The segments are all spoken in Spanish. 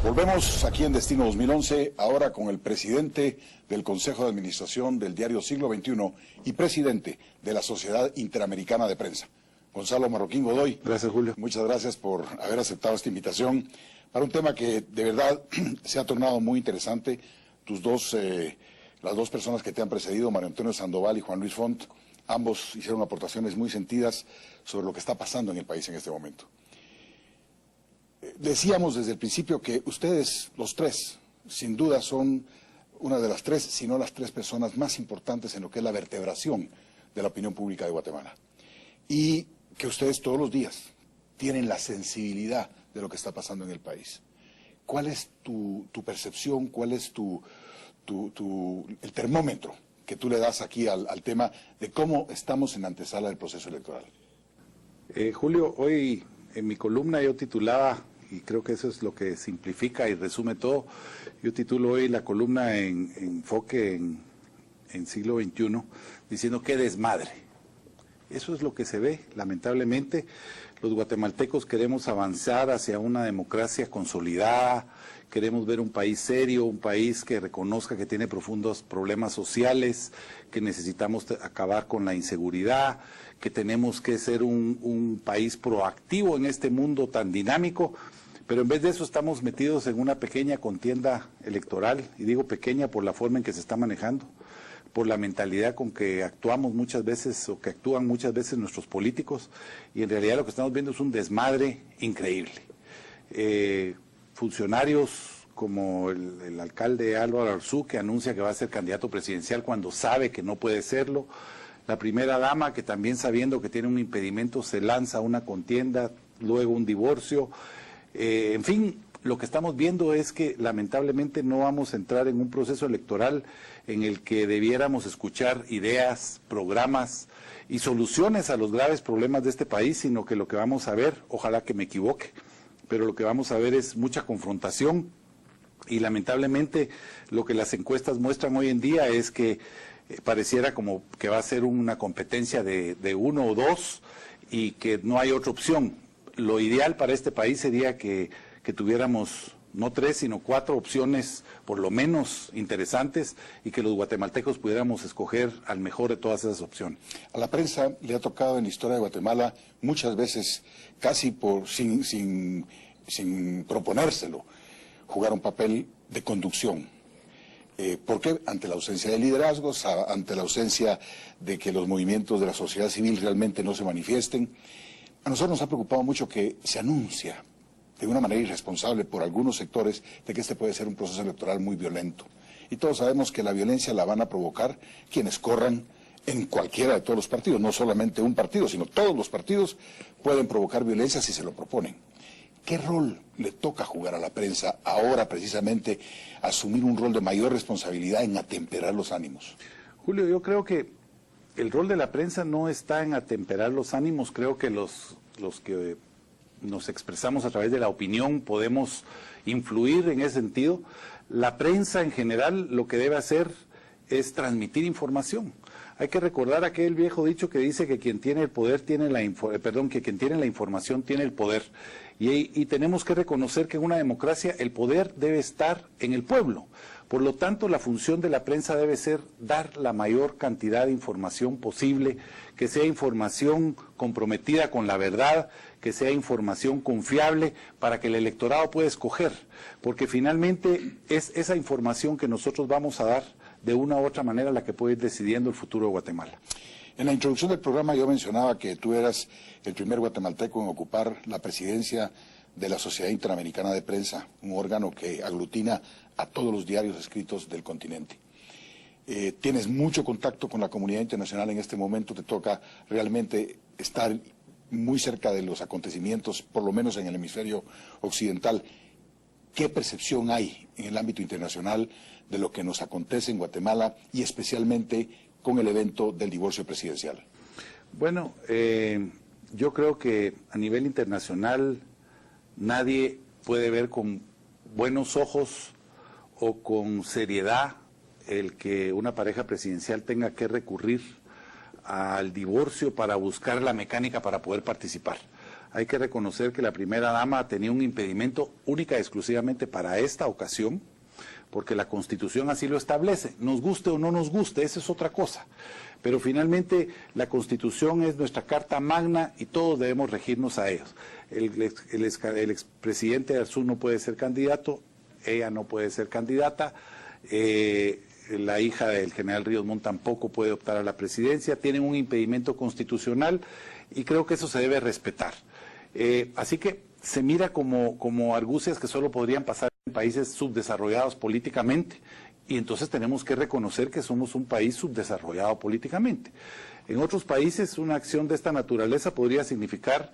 Volvemos aquí en Destino 2011, ahora con el presidente del Consejo de Administración del diario Siglo XXI y presidente de la Sociedad Interamericana de Prensa, Gonzalo Marroquín Godoy. Gracias, Julio. Muchas gracias por haber aceptado esta invitación para un tema que de verdad se ha tornado muy interesante. Las dos personas que te han precedido, Mario Antonio Sandoval y Juan Luis Font, ambos hicieron aportaciones muy sentidas sobre lo que está pasando en el país en este momento. Decíamos desde el principio que ustedes, los tres, sin duda son una de las tres, si no las tres personas más importantes en lo que es la vertebración de la opinión pública de Guatemala. Y que ustedes todos los días tienen la sensibilidad de lo que está pasando en el país. ¿Cuál es tu percepción? ¿Cuál es el termómetro que tú le das aquí al tema de cómo estamos en la antesala del proceso electoral? Julio, hoy en mi columna yo titulaba, y creo que eso es lo que simplifica y resume todo, yo titulo hoy la columna en enfoque en siglo XXI, diciendo qué desmadre. Eso es lo que se ve, lamentablemente. Los guatemaltecos queremos avanzar hacia una democracia consolidada, queremos ver un país serio, un país que reconozca que tiene profundos problemas sociales, que necesitamos acabar con la inseguridad, que tenemos que ser un país proactivo en este mundo tan dinámico, pero en vez de eso estamos metidos en una pequeña contienda electoral, y digo pequeña por la forma en que se está manejando, por la mentalidad con que actuamos muchas veces o que actúan muchas veces nuestros políticos, y en realidad lo que estamos viendo es un desmadre increíble. Funcionarios como el alcalde Álvaro Arzú, que anuncia que va a ser candidato presidencial cuando sabe que no puede serlo, la primera dama que también sabiendo que tiene un impedimento se lanza a una contienda, luego un divorcio, en fin. Lo que estamos viendo es que lamentablemente no vamos a entrar en un proceso electoral en el que debiéramos escuchar ideas, programas y soluciones a los graves problemas de este país, sino que lo que vamos a ver, ojalá que me equivoque, pero lo que vamos a ver es mucha confrontación, y lamentablemente lo que las encuestas muestran hoy en día es que pareciera como que va a ser una competencia de uno o dos y que no hay otra opción. Lo ideal para este país sería que tuviéramos no 3, sino 4 opciones por lo menos interesantes, y que los guatemaltecos pudiéramos escoger al mejor de todas esas opciones. A la prensa le ha tocado en la historia de Guatemala muchas veces, casi sin proponérselo, jugar un papel de conducción. ¿Por qué? Ante la ausencia de liderazgos, ante la ausencia de que los movimientos de la sociedad civil realmente no se manifiesten. A nosotros nos ha preocupado mucho que se anuncia de una manera irresponsable por algunos sectores de que este puede ser un proceso electoral muy violento. Y todos sabemos que la violencia la van a provocar quienes corran en cualquiera de todos los partidos, no solamente un partido, sino todos los partidos pueden provocar violencia si se lo proponen. ¿Qué rol le toca jugar a la prensa ahora precisamente asumir un rol de mayor responsabilidad en atemperar los ánimos? Julio, yo creo que el rol de la prensa no está en atemperar los ánimos. Creo que los que nos expresamos a través de la opinión podemos influir en ese sentido. La prensa en general lo que debe hacer es transmitir información. Hay que recordar aquel viejo dicho que dice que quien tiene el poder tiene que quien tiene la información tiene el poder. Y tenemos que reconocer que en una democracia el poder debe estar en el pueblo. Por lo tanto, la función de la prensa debe ser dar la mayor cantidad de información posible, que sea información comprometida con la verdad, que sea información confiable para que el electorado pueda escoger, porque finalmente es esa información que nosotros vamos a dar de una u otra manera la que puede ir decidiendo el futuro de Guatemala. En la introducción del programa yo mencionaba que tú eras el primer guatemalteco en ocupar la presidencia de la Sociedad Interamericana de Prensa, un órgano que aglutina a todos los diarios escritos del continente. Tienes mucho contacto con la comunidad internacional en este momento, te toca realmente estar muy cerca de los acontecimientos, por lo menos en el hemisferio occidental. ¿Qué percepción hay en el ámbito internacional de lo que nos acontece en Guatemala y especialmente con el evento del divorcio presidencial? Bueno, yo creo que a nivel internacional nadie puede ver con buenos ojos o con seriedad el que una pareja presidencial tenga que recurrir al divorcio para buscar la mecánica para poder participar. hay que reconocer que la primera dama tenía un impedimento única y exclusivamente para esta ocasión, porque la Constitución así lo establece. Nos guste o no nos guste, esa es otra cosa. Pero finalmente la Constitución es nuestra carta magna y todos debemos regirnos a ellos. El expresidente Arzú no puede ser candidato, ella no puede ser candidata, la hija del general Ríos Montt tampoco puede optar a la presidencia, tienen un impedimento constitucional y creo que eso se debe respetar. Así que se mira como argucias que solo podrían pasar en países subdesarrollados políticamente, y entonces tenemos que reconocer que somos un país subdesarrollado políticamente. En otros países una acción de esta naturaleza podría significar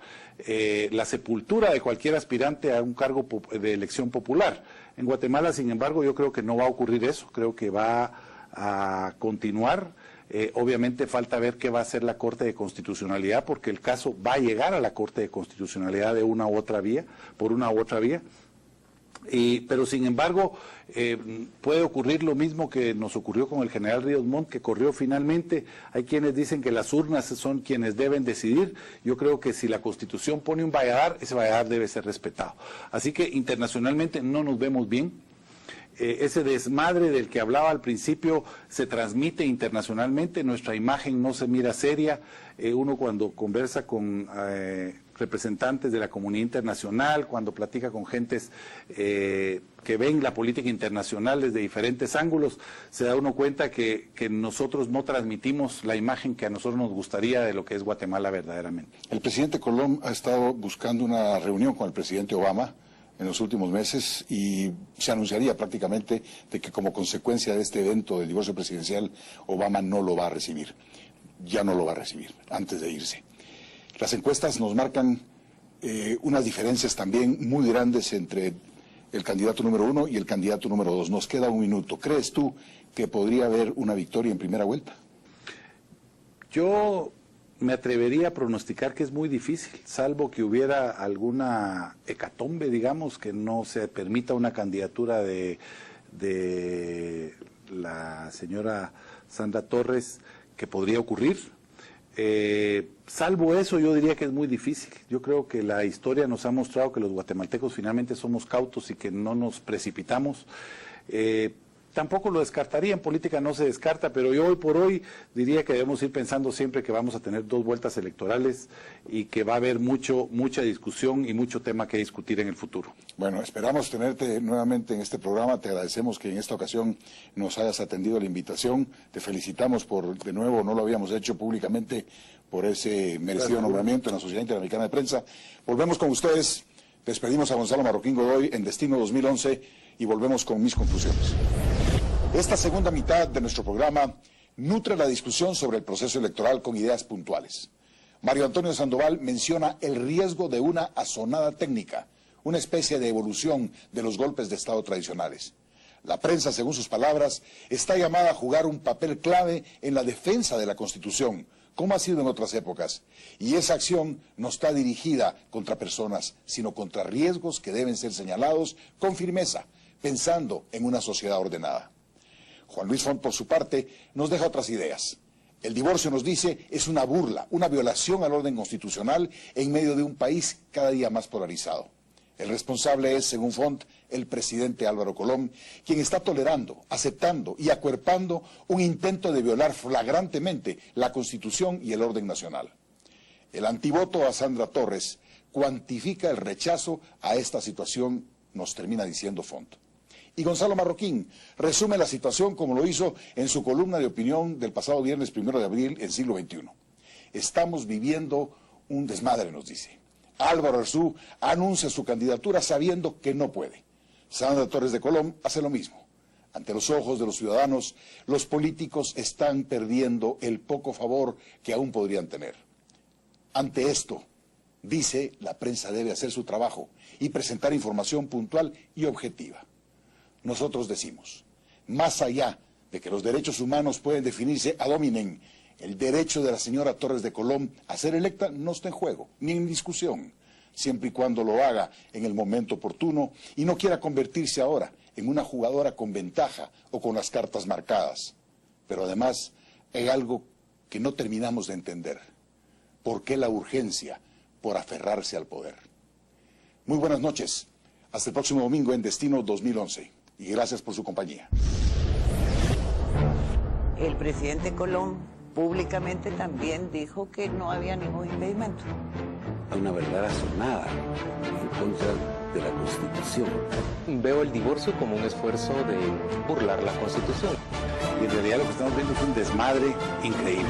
la sepultura de cualquier aspirante a un cargo de elección popular. En Guatemala, sin embargo, yo creo que no va a ocurrir eso, creo que va a continuar. Obviamente falta ver qué va a hacer la Corte de Constitucionalidad, porque el caso va a llegar a la Corte de Constitucionalidad de una u otra vía, por una u otra vía. Pero sin embargo, puede ocurrir lo mismo que nos ocurrió con el general Ríos Montt, que corrió finalmente. Hay quienes dicen que las urnas son quienes deben decidir. Yo creo que si la Constitución pone un valladar, ese valladar debe ser respetado. Así que internacionalmente no nos vemos bien. Ese desmadre del que hablaba al principio se transmite internacionalmente, nuestra imagen no se mira seria. Uno cuando conversa con representantes de la comunidad internacional, cuando platica con gentes que ven la política internacional desde diferentes ángulos, se da uno cuenta que nosotros no transmitimos la imagen que a nosotros nos gustaría de lo que es Guatemala verdaderamente. El presidente Colom ha estado buscando una reunión con el presidente Obama en los últimos meses y se anunciaría prácticamente de que como consecuencia de este evento del divorcio presidencial, Obama no lo va a recibir. Ya no lo va a recibir antes de irse. Las encuestas nos marcan unas diferencias también muy grandes entre el candidato número 1 y el candidato número 2. Nos queda un minuto. ¿Crees tú que podría haber una victoria en primera vuelta? Yo me atrevería a pronosticar que es muy difícil, salvo que hubiera alguna hecatombe, digamos, que no se permita una candidatura de la señora Sandra Torres, que podría ocurrir. Salvo eso, yo diría que es muy difícil. Yo creo que la historia nos ha mostrado que los guatemaltecos finalmente somos cautos y que no nos precipitamos. Tampoco lo descartaría, en política no se descarta, pero yo hoy por hoy diría que debemos ir pensando siempre que vamos a tener 2 vueltas electorales y que va a haber mucha discusión y mucho tema que discutir en el futuro. Bueno, esperamos tenerte nuevamente en este programa. Te agradecemos que en esta ocasión nos hayas atendido la invitación. Te felicitamos por, de nuevo, no lo habíamos hecho públicamente, por ese merecido nombramiento en la Sociedad Interamericana de Prensa. Volvemos con ustedes. Despedimos a Gonzalo Marroquín Godoy en Destino 2011 y volvemos con mis conclusiones. Esta segunda mitad de nuestro programa nutre la discusión sobre el proceso electoral con ideas puntuales. Mario Antonio Sandoval menciona el riesgo de una asonada técnica, una especie de evolución de los golpes de Estado tradicionales. La prensa, según sus palabras, está llamada a jugar un papel clave en la defensa de la Constitución, como ha sido en otras épocas, y esa acción no está dirigida contra personas, sino contra riesgos que deben ser señalados con firmeza, pensando en una sociedad ordenada. Juan Luis Font, por su parte, nos deja otras ideas. El divorcio, nos dice, es una burla, una violación al orden constitucional en medio de un país cada día más polarizado. El responsable es, según Font, el presidente Álvaro Colom, quien está tolerando, aceptando y acuerpando un intento de violar flagrantemente la Constitución y el orden nacional. El antivoto a Sandra Torres cuantifica el rechazo a esta situación, nos termina diciendo Font. Y Gonzalo Marroquín resume la situación como lo hizo en su columna de opinión del pasado viernes 1 de abril en Siglo XXI. Estamos viviendo un desmadre, nos dice. Álvaro Arzú anuncia su candidatura sabiendo que no puede. Sandra Torres de Colom hace lo mismo. Ante los ojos de los ciudadanos, los políticos están perdiendo el poco favor que aún podrían tener. Ante esto, dice, la prensa debe hacer su trabajo y presentar información puntual y objetiva. Nosotros decimos, más allá de que los derechos humanos pueden definirse ad hominem, el derecho de la señora Torres de Colom a ser electa no está en juego, ni en discusión, siempre y cuando lo haga en el momento oportuno y no quiera convertirse ahora en una jugadora con ventaja o con las cartas marcadas. Pero además hay algo que no terminamos de entender. ¿Por qué la urgencia? por aferrarse al poder. Muy buenas noches. Hasta el próximo domingo en Destino 2011. Y gracias por su compañía. El presidente Colón públicamente también dijo que no había ningún impedimento. Hay una verdad razonada en contra de la Constitución. Veo el divorcio como un esfuerzo de burlar la Constitución. Y en realidad lo que estamos viendo es un desmadre increíble.